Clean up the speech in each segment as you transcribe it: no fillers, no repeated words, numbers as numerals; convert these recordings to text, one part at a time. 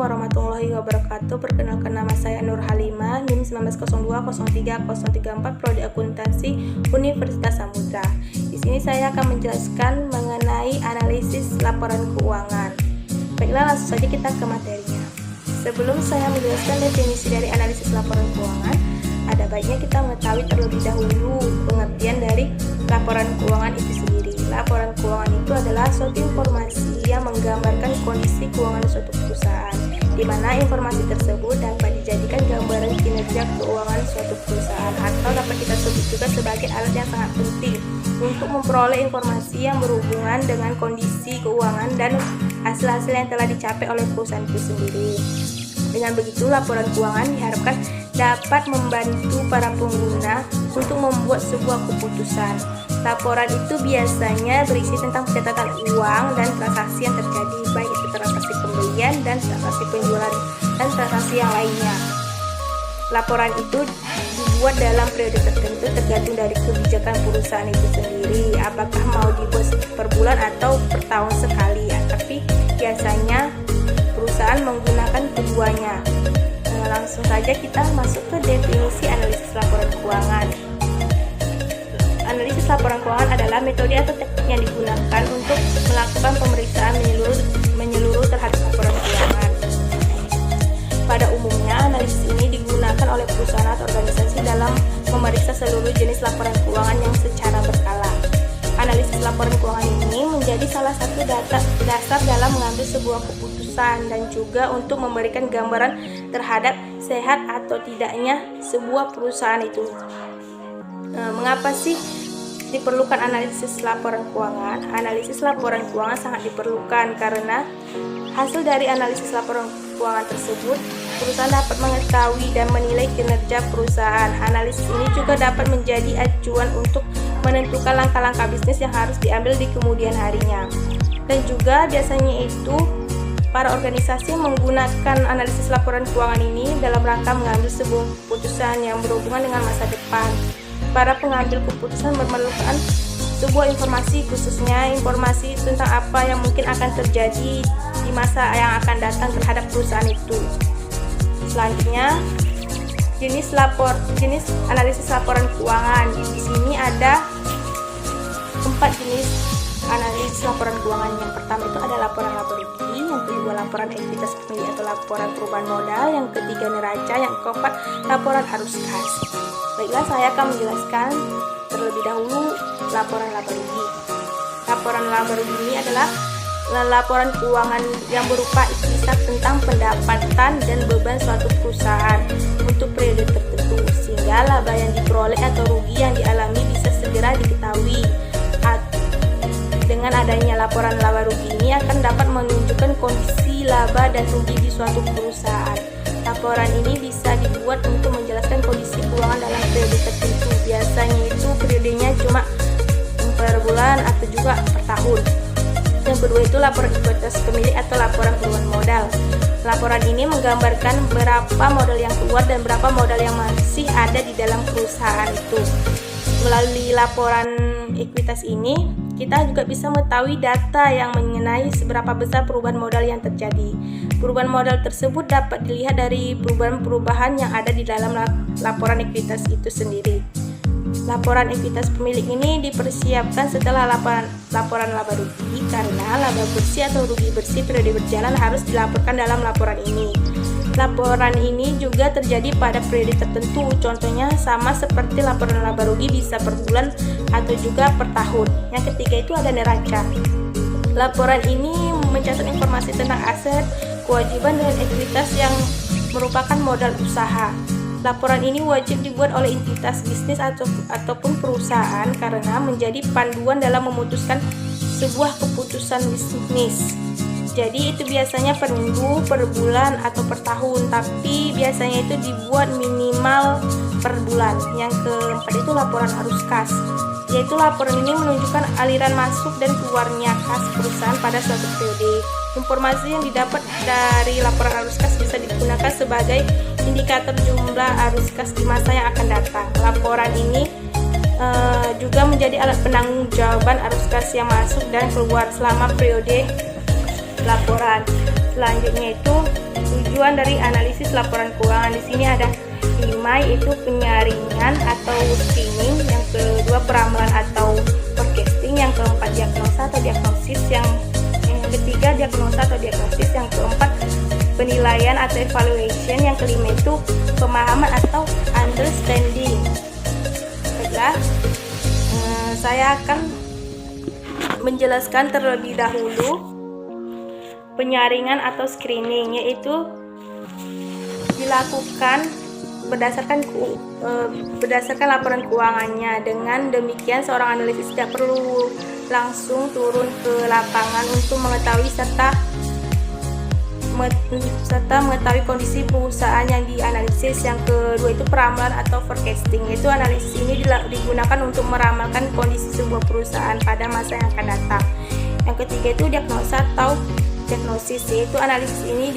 warahmatullahi wabarakatuh. Perkenalkan, nama saya Nur Halimah, NIM 19020334, Prodi Akuntansi Universitas Samudra. Di sini saya akan menjelaskan mengenai analisis laporan keuangan. Baiklah, langsung saja kita ke materinya. Sebelum saya menjelaskan definisi dari analisis laporan keuangan, ada baiknya kita mengetahui terlebih dahulu pengertian dari laporan keuangan itu sendiri. Laporan keuangan itu adalah suatu informasi yang menggambarkan kondisi keuangan suatu perusahaan, di mana informasi tersebut dapat dijadikan gambaran kinerja keuangan suatu perusahaan, atau dapat kita sebut juga sebagai alat yang sangat penting untuk memperoleh informasi yang berhubungan dengan kondisi keuangan dan hasil-hasil yang telah dicapai oleh perusahaan itu sendiri. Dengan begitu, laporan keuangan diharapkan dapat membantu para pengguna untuk membuat sebuah keputusan. Laporan itu biasanya berisi tentang pencatatan uang dan transaksi yang terjadi, baik itu transaksi pembelian dan transaksi penjualan dan transaksi yang lainnya. Laporan itu dibuat dalam periode tertentu tergantung dari kebijakan perusahaan itu sendiri, apakah mau dibuat per bulan atau per tahun sekali ya. Tapi biasanya perusahaan menggunakan keduanya. Langsung saja kita masuk ke definisi analisis laporan keuangan. Analisis laporan keuangan adalah metode atau teknik yang digunakan untuk melakukan pemeriksaan menyeluruh terhadap laporan keuangan. Pada umumnya, analisis ini digunakan oleh perusahaan atau organisasi dalam memeriksa seluruh jenis laporan keuangan yang secara berkala. Analisis laporan keuangan ini menjadi salah satu dasar dalam mengambil sebuah keputusan dan juga untuk memberikan gambaran terhadap sehat atau tidaknya sebuah perusahaan itu. Mengapa sih diperlukan analisis laporan keuangan? Analisis laporan keuangan sangat diperlukan karena hasil dari analisis laporan keuangan tersebut, perusahaan dapat mengetahui dan menilai kinerja perusahaan. Analisis ini juga dapat menjadi acuan untuk menentukan langkah-langkah bisnis yang harus diambil di kemudian harinya. Dan juga biasanya itu para organisasi menggunakan analisis laporan keuangan ini dalam rangka mengambil sebuah keputusan yang berhubungan dengan masa depan. Para pengambil keputusan memerlukan sebuah informasi, khususnya informasi tentang apa yang mungkin akan terjadi di masa yang akan datang terhadap perusahaan itu. Selanjutnya, jenis analisis laporan keuangan. Di sini ada 4 jenis analisis laporan keuangan. Yang pertama itu ada laporan laba rugi, yang kedua laporan ekuitas pemilik atau laporan perubahan modal, yang ketiga neraca, yang keempat laporan arus kas. Baiklah, saya akan menjelaskan terlebih dahulu laporan laba rugi. Laporan laba rugi ini adalah laporan keuangan yang berupa ikutan tentang pendapatan dan beban suatu perusahaan untuk periode tertentu, sehingga laba yang diperoleh atau rugi yang dialami bisa segera diketahui. Dengan adanya laporan laba rugi ini akan dapat menunjukkan kondisi laba dan rugi di suatu perusahaan. Laporan ini bisa dibuat untuk menjelaskan kondisi keuangan dalam periode tertentu. Biasanya itu periodenya cuma per bulan atau juga per tahun. Yang kedua itu laporan ekuitas pemilik atau laporan perubahan modal. Laporan ini menggambarkan berapa modal yang keluar dan berapa modal yang masih ada di dalam perusahaan itu. Melalui laporan ekuitas ini, kita juga bisa mengetahui data yang mengenai seberapa besar perubahan modal yang terjadi. Perubahan modal tersebut dapat dilihat dari perubahan yang ada di dalam laporan ekuitas itu sendiri. Laporan ekuitas pemilik ini dipersiapkan setelah laporan laba rugi, karena laba bersih atau rugi bersih periode berjalan harus dilaporkan dalam laporan ini. Laporan ini juga terjadi pada periode tertentu, contohnya sama seperti laporan laba rugi bisa per bulan atau juga per tahun. Yang ketiga itu ada neraca. Laporan ini mencatat informasi tentang aset, kewajiban dan ekuitas yang merupakan modal usaha. Laporan ini wajib dibuat oleh entitas bisnis ataupun perusahaan karena menjadi panduan dalam memutuskan sebuah keputusan bisnis. Jadi itu biasanya per minggu, per bulan, atau per tahun, tapi biasanya itu dibuat minimal per bulan. Yang keempat itu laporan arus kas, yaitu laporan ini menunjukkan aliran masuk dan keluarnya kas perusahaan pada suatu periode. Informasi yang didapat dari laporan arus kas bisa digunakan sebagai indikator jumlah arus kas di masa yang akan datang. Laporan ini juga menjadi alat penanggung jawaban arus kas yang masuk dan keluar selama periode laporan. Selanjutnya itu tujuan dari analisis laporan keuangan. Di sini ada 5, yaitu penyaringan atau screening, yang kedua peramalan atau forecasting, yang keempat diagnosa atau diagnosis, yang ketiga diagnosa atau diagnosis, yang keempat penilaian atau evaluation, yang kelima itu pemahaman atau understanding. Baiklah, saya akan menjelaskan terlebih dahulu penyaringan atau screening, yaitu dilakukan berdasarkan laporan keuangannya. Dengan demikian seorang analisis tidak perlu langsung turun ke lapangan untuk mengetahui serta mengetahui kondisi perusahaan yang dianalisis. Yang kedua itu peramalan atau forecasting, yaitu analisis ini digunakan untuk meramalkan kondisi sebuah perusahaan pada masa yang akan datang. Yang ketiga itu diagnosa atau diagnosis, yaitu analisis ini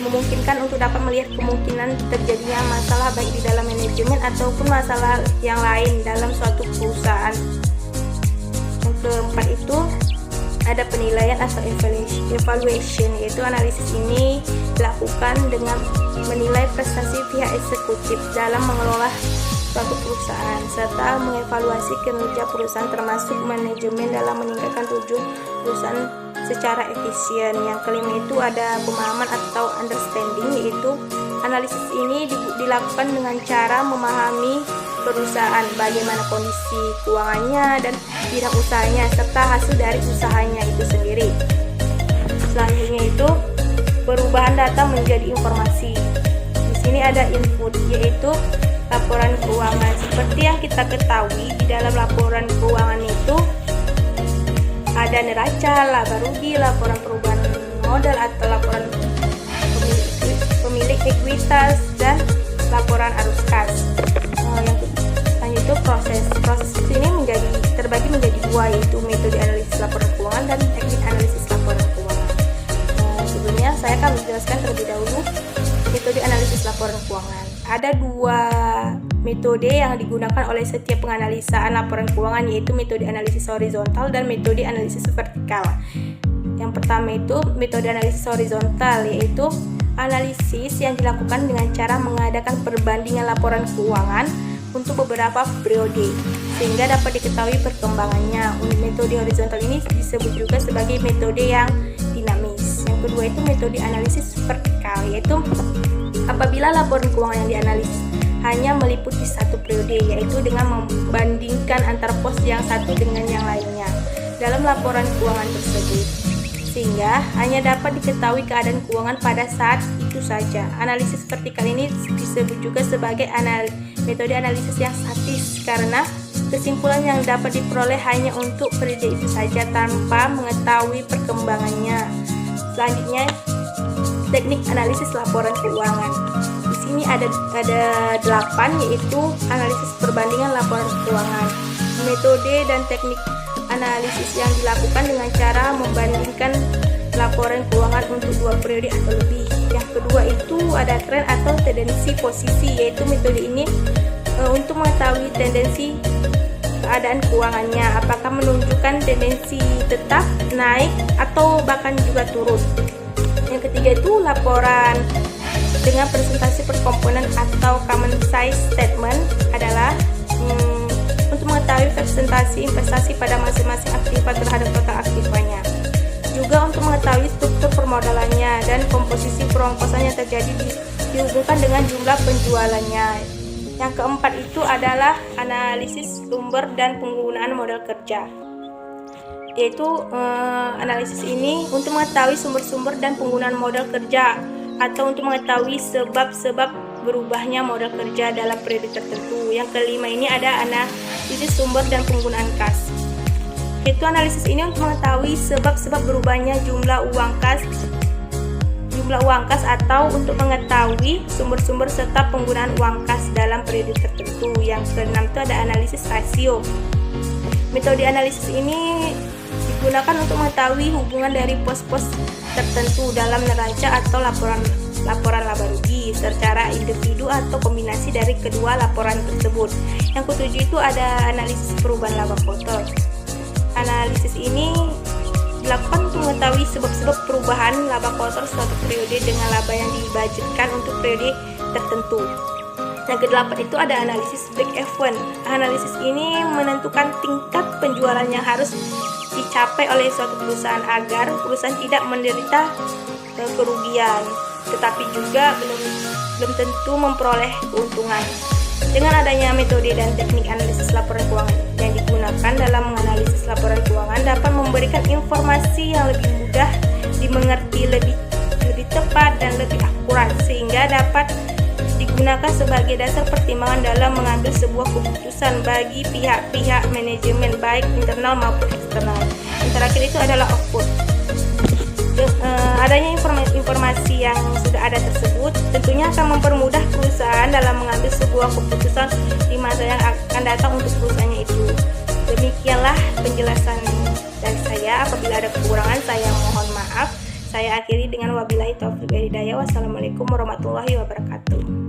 memungkinkan untuk dapat melihat kemungkinan terjadinya masalah baik di dalam manajemen ataupun masalah yang lain dalam suatu perusahaan. Yang keempat itu ada penilaian atau evaluation, yaitu analisis ini dilakukan dengan menilai prestasi pihak eksekutif dalam mengelola suatu perusahaan serta mengevaluasi kinerja perusahaan termasuk manajemen dalam meningkatkan tujuan perusahaan secara efisien. Yang kelima itu ada pemahaman atau understanding, yaitu analisis ini dilakukan dengan cara memahami perusahaan, bagaimana kondisi keuangannya dan bidang usahanya serta hasil dari usahanya itu sendiri. Selanjutnya itu perubahan data menjadi informasi. Di sini ada input, yaitu laporan keuangan. Seperti yang kita ketahui, di dalam laporan keuangan itu ada neraca, laba rugi, laporan perubahan modal atau laporan pemilik ekuitas, dan laporan arus kas. Yang selanjutnya itu proses ini terbagi menjadi 2, yaitu metode analisis laporan keuangan dan teknik analisis laporan keuangan. Sebelumnya saya akan menjelaskan terlebih dahulu metode analisis laporan keuangan. Ada 2 metode yang digunakan oleh setiap penganalisaan laporan keuangan, yaitu metode analisis horizontal dan metode analisis vertikal. Yang pertama itu metode analisis horizontal, yaitu analisis yang dilakukan dengan cara mengadakan perbandingan laporan keuangan untuk beberapa periode sehingga dapat diketahui perkembangannya. Metode horizontal ini disebut juga sebagai metode yang dinamis. Yang kedua itu metode analisis vertikal, yaitu apabila laporan keuangan yang dianalisis hanya meliputi satu periode, yaitu dengan membandingkan antara pos yang satu dengan yang lainnya dalam laporan keuangan tersebut, sehingga hanya dapat diketahui keadaan keuangan pada saat itu saja. Analisis vertikal ini disebut juga sebagai metode analisis yang statis karena kesimpulan yang dapat diperoleh hanya untuk periode itu saja tanpa mengetahui perkembangannya. Selanjutnya, teknik analisis laporan keuangan. Di sini ada 8, yaitu analisis perbandingan laporan keuangan. Metode dan teknik analisis yang dilakukan dengan cara membandingkan laporan keuangan untuk 2 periode atau lebih. Yang kedua itu ada tren atau tendensi posisi, yaitu metode ini untuk mengetahui tendensi keadaan keuangannya, apakah menunjukkan tendensi tetap, naik, atau bahkan juga turun. Yang ketiga itu laporan dengan presentasi per komponen atau common size statement adalah untuk mengetahui presentasi investasi pada masing-masing aktiva terhadap total aktivanya. Juga untuk mengetahui struktur permodalannya dan komposisi perongkosan yang terjadi dihubungkan dengan jumlah penjualannya. Yang keempat itu adalah analisis sumber dan penggunaan modal kerja, yaitu analisis ini untuk mengetahui sumber-sumber dan penggunaan modal kerja atau untuk mengetahui sebab-sebab berubahnya modal kerja dalam periode tertentu. Yang kelima ini ada analisis sumber dan penggunaan kas, yaitu analisis ini untuk mengetahui sebab-sebab berubahnya jumlah uang kas atau untuk mengetahui sumber-sumber serta penggunaan uang kas dalam periode tertentu. Yang keenam itu ada analisis rasio. Metode analisis ini digunakan untuk mengetahui hubungan dari pos-pos tertentu dalam neraca atau laporan laba rugi secara individu atau kombinasi dari kedua laporan tersebut. Yang ketujuh itu ada analisis perubahan laba kotor. Analisis ini dilakukan untuk mengetahui sebab-sebab perubahan laba kotor suatu periode dengan laba yang dibudgetkan untuk periode tertentu. Yang kedelapan itu ada analisis break-even. Analisis ini menentukan tingkat penjualan yang harus dicapai oleh suatu perusahaan agar perusahaan tidak menderita kerugian, tetapi juga belum tentu memperoleh keuntungan. Dengan adanya metode dan teknik analisis laporan keuangan yang digunakan dalam menganalisis laporan keuangan dapat memberikan informasi yang lebih mudah dimengerti, lebih tepat dan lebih akurat, sehingga dapat digunakan sebagai dasar pertimbangan dalam mengambil sebuah keputusan bagi pihak-pihak manajemen baik internal maupun eksternal. Yang terakhir itu adalah output. Adanya informasi yang sudah ada tersebut tentunya akan mempermudah perusahaan dalam mengambil sebuah keputusan di masa yang akan datang untuk perusahaannya itu. Demikianlah penjelasan dari saya. Apabila ada kekurangan saya mohon maaf. Saya akhiri dengan wabillahi taufiq wal hidayah. Wassalamualaikum warahmatullahi wabarakatuh.